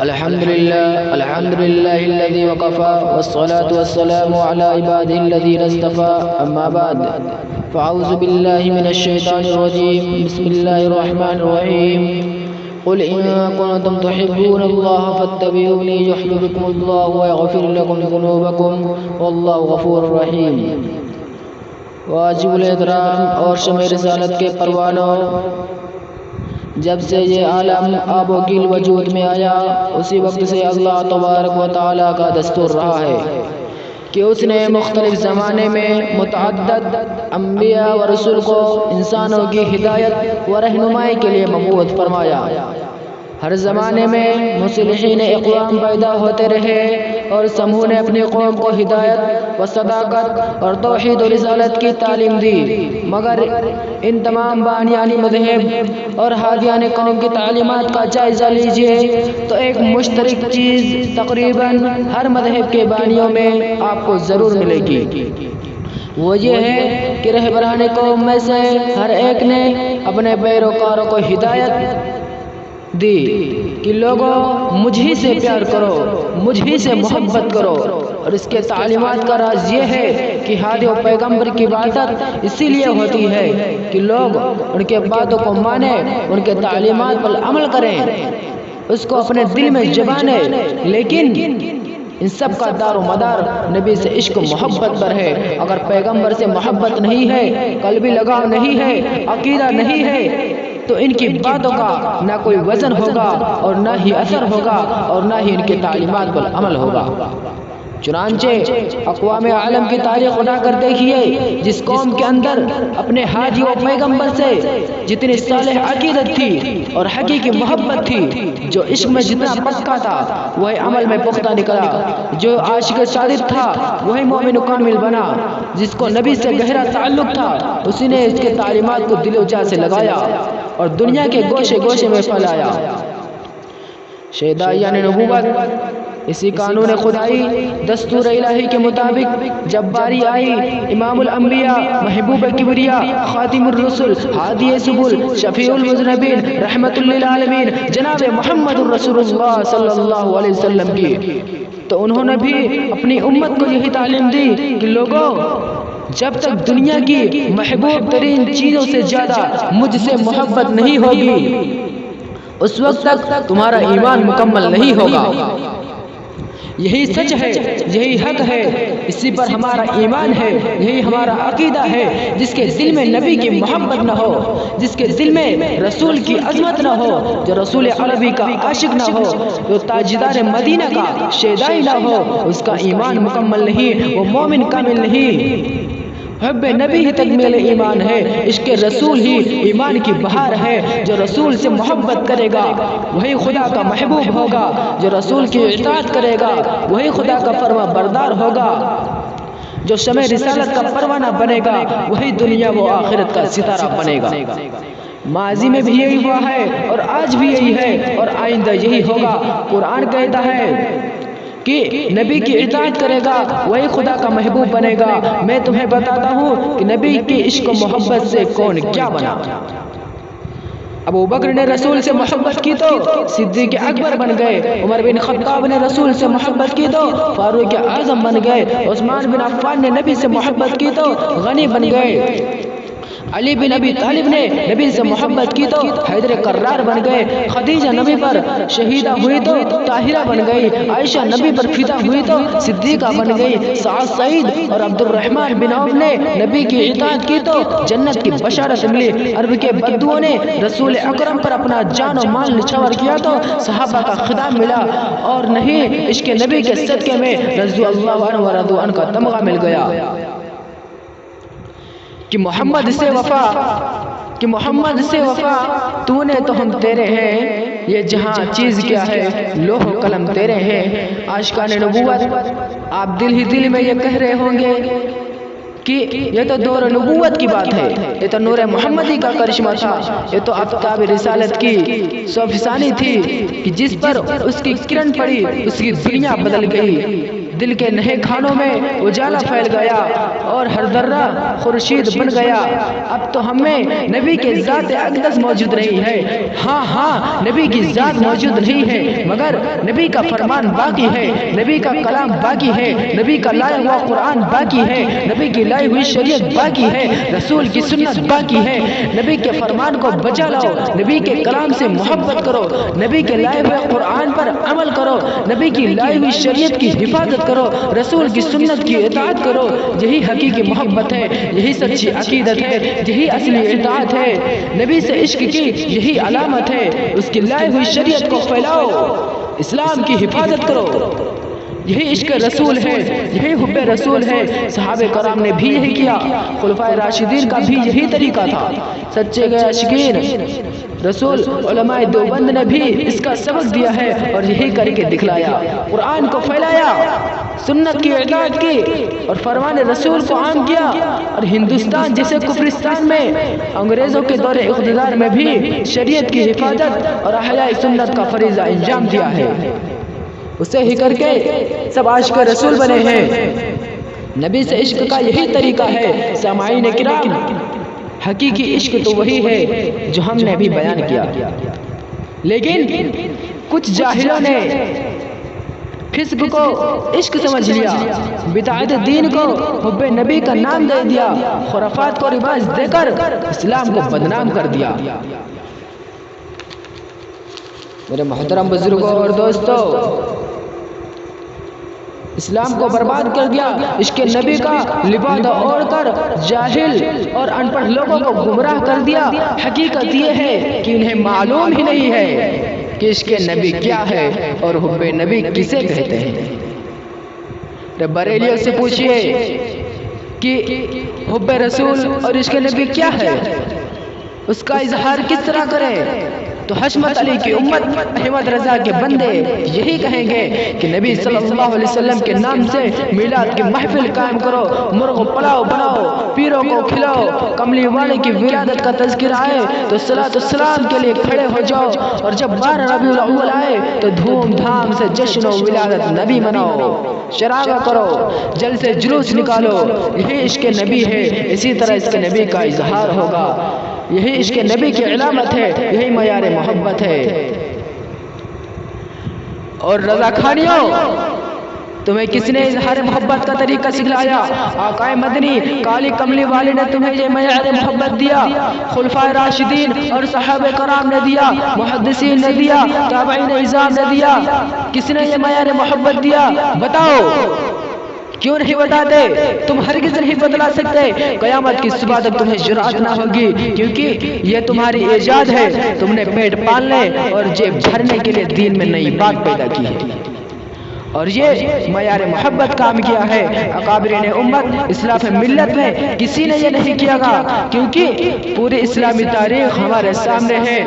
الحمد لله الذي وكفى والصلاة والسلام على عباده الذين اصطفى أما بعد فأعوذ بالله من الشيطان الرجيم بسم الله الرحمن الرحيم قل إن كنتم تحبون الله فاتبعوني يحببكم الله ويغفر لكم ذنوبكم والله غفور رحيم۔ واجب الاحترام اور شمع رسالت کے پروانوں، جب سے یہ عالم آب و گل وجود میں آیا اسی وقت سے اللہ تبارک و تعالیٰ کا دستور رہا ہے کہ اس نے مختلف زمانے میں متعدد انبیاء و رسول کو انسانوں کی ہدایت و رہنمائی کے لیے مبعوث فرمایا۔ ہر زمانے میں مصلحین اقوام پیدا ہوتے رہے اور سموں نے اپنی قوم کو ہدایت و صداقت اور توحید و رسالت کی تعلیم دی، مگر ان تمام بانیان مذہب اور ہادیان قوم کی تعلیمات کا جائزہ لیجئے تو ایک مشترک چیز تقریباً ہر مذہب کے بانیوں میں آپ کو ضرور ملے گی۔ وہ یہ ہے کہ رہبران قوم میں سے ہر ایک نے اپنے پیروکاروں کو ہدایت دی کہ لوگوں مجھ ہی سے پیار کرو، مجھ ہی سے محبت کرو، اور اس کے تعلیمات کا راز یہ ہے کہ ہادی و پیغمبر کی عبادت اسی لیے ہوتی ہے کہ لوگ ان کے باتوں کو مانیں، ان کے تعلیمات پر عمل کریں، اس کو اپنے دل میں جبانیں، لیکن ان سب کا دار و مدار نبی سے عشق و محبت پر ہے۔ اگر پیغمبر سے محبت نہیں ہے، قلبی لگاؤ نہیں ہے، عقیدہ نہیں ہے تو ان کی باتوں کا نہ کوئی وزن ہوگا اور نہ ہی اثر ہوگا اور نہ ہی ان کی تعلیمات پر عمل ہوگا۔ چنانچہ اقوام عالم کی تاریخ اٹھا کر دیکھیے، جس قوم کے اندر اپنے ہادی و پیغمبر سے جتنی صالح عقیدت تھی اور حقیقی محبت تھی، جو عشق میں جتنا پکا تھا وہی عمل میں پختہ نکلا، جو عاشق صادق تھا وہی مومن کامل بنا، جس کو نبی سے گہرا تعلق تھا اسی نے اس کے تعلیمات کو دل و جان سے لگایا اور دنیا کے گوشے گوشے میں پھیلایا۔ شہدائیان نبوت اسی قانون خدائی دستور الہی کے مطابق جب باری آئی امام الانبیاء، محبوب کبریا، خاتم الرسل، ہادی سبل، شفیع المذنبین، رحمت للعالمین جناب محمد الرسول اللہ صلی اللہ علیہ وسلم کی، تو انہوں نے بھی اپنی امت کو یہی تعلیم دی کہ لوگوں جب تک دنیا کی محبوب ترین چیزوں سے زیادہ مجھ سے محبت نہیں ہوگی اس وقت تک تمہارا ایمان مکمل نہیں ہوگا۔ یہی سچ ہے، یہی حق ہے، اسی پر ہمارا ایمان ہے، یہی ہمارا عقیدہ ہے۔ جس کے دل میں نبی کی محبت نہ ہو، جس کے دل میں رسول کی عظمت نہ ہو، جو رسول عربی کا عاشق نہ ہو، جو تاجدار مدینہ کا شیدائی نہ ہو، اس کا ایمان مکمل نہیں، وہ مومن کامل نہیں۔ حب نبی ہی تکمیل ایمان ہے، عشق رسول ہی ایمان کی بہار ہے۔ جو رسول سے محبت کرے گا وہی خدا کا محبوب ہوگا، جو رسول کی اطاعت کرے گا وہی خدا کا فرما بردار ہوگا، جو شمع رسالت کا پروانہ بنے گا وہی دنیا و آخرت کا ستارہ بنے گا۔ ماضی میں بھی یہی ہوا ہے اور آج بھی یہی ہے اور آئندہ یہی ہوگا۔ قرآن کہتا ہے کہ نبی کی اطاعت کرے گا وہی خدا کا محبوب بنے گا۔ میں تمہیں بتاتا ہوں کہ نبی کی عشق و محبت سے کون کیا بنا۔ ابو بکر نے رسول سے محبت کی تو صدیق اکبر بن گئے، عمر بن خطاب نے رسول سے محبت کی تو فاروق اعظم بن گئے، عثمان بن عفان نے نبی سے محبت کی تو غنی بن گئے، علی بن ابی طالب نے نبی سے محبت کی تو حیدر کرار بن گئے، خدیجہ نبی پر شہیدہ ہوئی تو طاہرہ بن گئی، عائشہ نبی پر فدا ہوئی تو صدیقہ بن گئی، سعد سعید اور عبد الرحمن بن عوف نے نبی کی اطاعت کی تو جنت کی بشارت ملی، عرب کے بدوؤں نے رسول اکرم پر اپنا جان و مال نچھاور کیا تو صحابہ کا خطاب ملا، اور نہیں عشق نبی کے صدقے میں رضی اللہ عنہ و رضوا عنہ کا تمغہ مل گیا۔ کہ محمد سے وفا تو نے تو ہم تیرے ہیں، یہ جہاں چیز کیا ہے لوح و قلم تیرے ہیں۔ عاشقان نبوت آپ دل ہی دل میں یہ کہہ رہے ہوں گے کہ یہ تو دور نبوت کی بات ہے، یہ تو نور محمدی کا کرشمہ تھا، یہ تو آفتاب رسالت کی سوفسانی تھی کہ جس پر اس کی کرن پڑی اس کی دنیا بدل گئی، دل کے نہے کھانوں میں اجالا پھیل گیا اور ہر ذرہ خورشید بن گیا۔ اب تو ہم میں نبی کے ذات اقدس موجود نہیں ہے۔ ہاں نبی کی ذات موجود نہیں ہے، مگر نبی کا فرمان باقی ہے، نبی کا کلام باقی ہے، نبی کا لایا ہوا قرآن باقی ہے، نبی کی لائی ہوئی شریعت باقی ہے، رسول کی سنت باقی ہے۔ نبی کے فرمان کو بچا لاؤ، نبی کے کلام سے محبت کرو، نبی کے لائے ہوئے قرآن پر عمل کرو، نبی کی لائی ہوئی شریعت کی حفاظت کرو، رسول کی سنت کی اطاعت کرو۔ یہی حقیقی محبت ہے، یہی سچی عقیدت ہے، یہی اصلی اطاعت ہے۔ نبی سے عشق کی یہی علامت ہے، اس کی لائی ہوئی شریعت کو پھیلاؤ، اسلام کی حفاظت کرو۔ یہی عشق رسول ہے، یہی حب رسول ہے۔ صحابہ کرام نے بھی یہی کیا، خلفائے راشدین کا بھی یہی طریقہ تھا۔ سچے گئے عاشقین رسول علماء دیوبند نے بھی اس کا سبق دیا ہے اور یہی کر کے دکھلایا، قرآن کو پھیلایا، سنت کی اطاعت کی اور فرمان رسول کو عام کیا، اور ہندوستان جیسے کفرستان میں انگریزوں کے دور اقتدار میں بھی شریعت کی حفاظت اور احیاء سنت کا فریضہ انجام دیا ہے۔ اسے ہی کر کے سب عاشق رسول بنے ہیں۔ نبی سے عشق کا یہی طریقہ ہے۔ سامعین کرام، حقیقی عشق تو وہی ہے جو ہم نے ابھی بیان کیا، لیکن کچھ جاہلوں نے فسق کو عشق سمجھ لیا، بدعت دین کو حب نبی کا نام دے دیا، خرافات کو رواج دے کر اسلام کو بدنام کر دیا۔ میرے محترم بزرگوں اور دوستو، اسلام کو برباد کر دیا، عشق نبی کا لبادہ اوڑھ کر جاہل اور ان پڑھ لوگوں کو گمراہ کر دیا۔ حقیقت یہ ہے کہ انہیں معلوم ہی نہیں ہے کہ عشق نبی کیا ہے اور حب نبی کسے کہتے ہیں۔ بریلیوں سے پوچھئے کہ حب رسول اور عشق نبی کیا ہے، اس کا اظہار کس طرح کریں، تو حشمت علی کی امت احمد رضا کے بندے یہی کہیں گے کہ نبی صلی اللہ علیہ وسلم کے نام سے میلاد کی محفل قائم کرو، مرغ پلاؤ بناؤ، پیروں کو کھلاؤ، کملی والے کی ولادت کا تذکر آئے تو صلاۃ السلام کے لیے کھڑے ہو جاؤ، اور جب 12 ربیع الاول آئے تو دھوم دھام سے جشن و ولادت نبی مناؤ، شرابہ کرو، جلسے جلوس نکالو۔ یہی عشق نبی ہے، اسی طرح اس کے نبی کا اظہار ہوگا، یہی عشق نبی کی علامت ہے، یہی معیار محبت ہے۔ اور رضا خانیوں، تمہیں کس نے اظہار محبت کا طریقہ سکھلایا؟ آقا مدنی کالی کملی والے نے تمہیں یہ معیار محبت دیا، خلفائے راشدین اور صحابہ کرام نے دیا، محدثین نے دیا، تابعین اعظام نے دیا۔ کس نے یہ معیار محبت دیا؟ بتاؤ، کیوں نہیں بتاتے؟ تم ہرگز نہیں بتلا سکتے، قیامت کی صبح تک تمہیں جرأت نہ ہوگی، کیونکہ یہ تمہاری ایجاد ہے، تم نے پیٹ پالنے اور جیب بھرنے کے لیے دین میں نئی بات پیدا کی ہے، اور یہ معیار محبت کام کیا ہے۔ اکابرین امت اسلاف ملت میں کسی نے یہ نہیں کیا گا، کیونکہ پوری اسلامی تاریخ ہمارے سامنے ہے،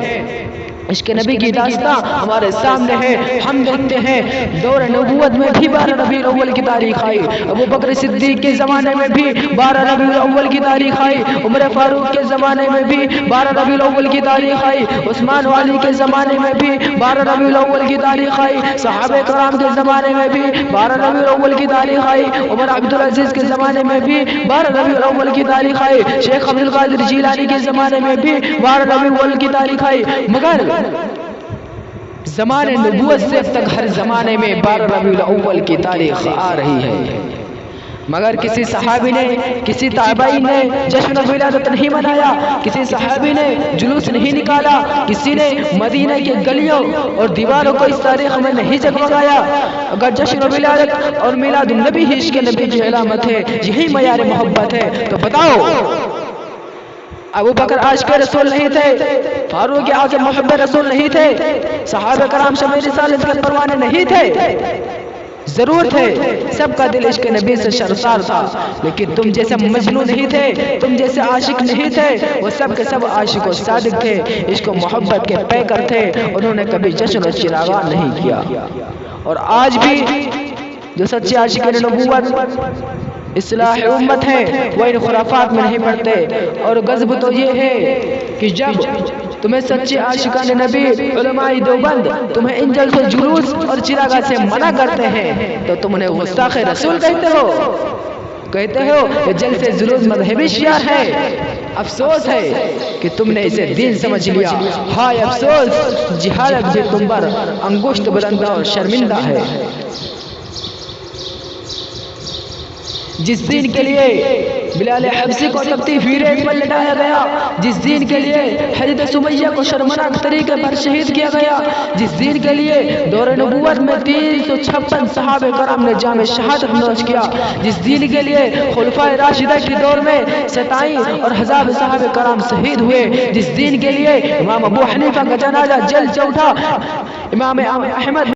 عشق نبی کی داستان ہمارے سامنے ہے۔ ہم دیکھتے ہیں دور نبوت میں بھی 12 ربیع الاول کی تاریخ آئی، ابو بکر صدیق کے زمانے میں بھی 12 ربیع الاول کی تاریخ آئی، عمر فاروق کے زمانے میں بھی 12 ربیع الاول کی تاریخ آئی، عثمان والی کے زمانے میں بھی 12 ربیع الاول کی تاریخ آئی، صحابہ کرام کے زمانے میں بھی 12 ربیع الاول کی تاریخ آئی، عمر عبدالعزیز کے زمانے میں بھی 12 ربیع الاول کی تاریخ آئی، شیخ عبد القادر جیلانی کے زمانے میں بھی 12 ربیع الاول کی تاریخ آئی۔ مگر زمانے نبوت سے اب تک ہر زمانے میں 12 ربیع الاول کی تاریخ آ رہی ہے، مگر کسی صحابی نے، کسی تابعی نے جشن ولادت نہیں منایا، کسی صحابی نے جلوس نہیں نکالا، کسی نے مدینہ کے گلیوں اور دیواروں کو اس تاریخ میں نہیں جگمگایا۔ اگر جشن ولادت اور میلاد النبی ہی عشق نبی کی علامت ہے، یہی معیار محبت ہے، تو بتاؤ ابو بکر عاشق رسول نہیں تھے، فاروق اعظم محب رسول نہیں تھے، صحابہ کرام شمع رسالت کے پروانے نہیں تھے؟ ضرور تھے، سب کا دل عشق نبی سے شرسار تھا، لیکن تم جیسے مجنون نہیں تھے، تم جیسے عاشق نہیں تھے، وہ سب کے سب عاشق و صادق تھے، عشق و محبت کے پیکر تھے، انہوں نے کبھی جشن و چراغاں نہیں کیا۔ اور آج بھی جو سچے عاشقین نبوت اصلاح امت ہے، وہ ان خرافات میں نہیں پڑتے۔ اور غضب تو یہ ہے کہ جب تمہیں سچے عاشقان نبی علماء دیوبند تمہیں ان جلسوں جلوس اور چراغاں سے منع کرتے ہیں تو تم انہیں گستاخ رسول کہتے ہو یہ جلسے جلوس مذہبی شعار ہے۔ افسوس ہے کہ تم نے اسے دین سمجھ لیا، ہائے افسوس جہالت بھی تم پر انگشت بلندہ اور شرمندہ ہے۔ جس دین کے لیے بلال حبشی کو تبتی ریت پر لٹایا گیا، جس دین کے لیے حضرت سمیہ کو شرمناک طریقے پر شہید کیا گیا، جس دین کے لیے دور نبوت میں 356 صحابہ کرام نے جام شہادت نوش کیا، جس دین کے لیے خلفائے راشدہ کے دور میں 27 اور ہزار صحابہ کرام شہید ہوئے، جس دین کے لیے امام ابو حنیفہ کا جنازہ جل سے اٹھا، امام احمد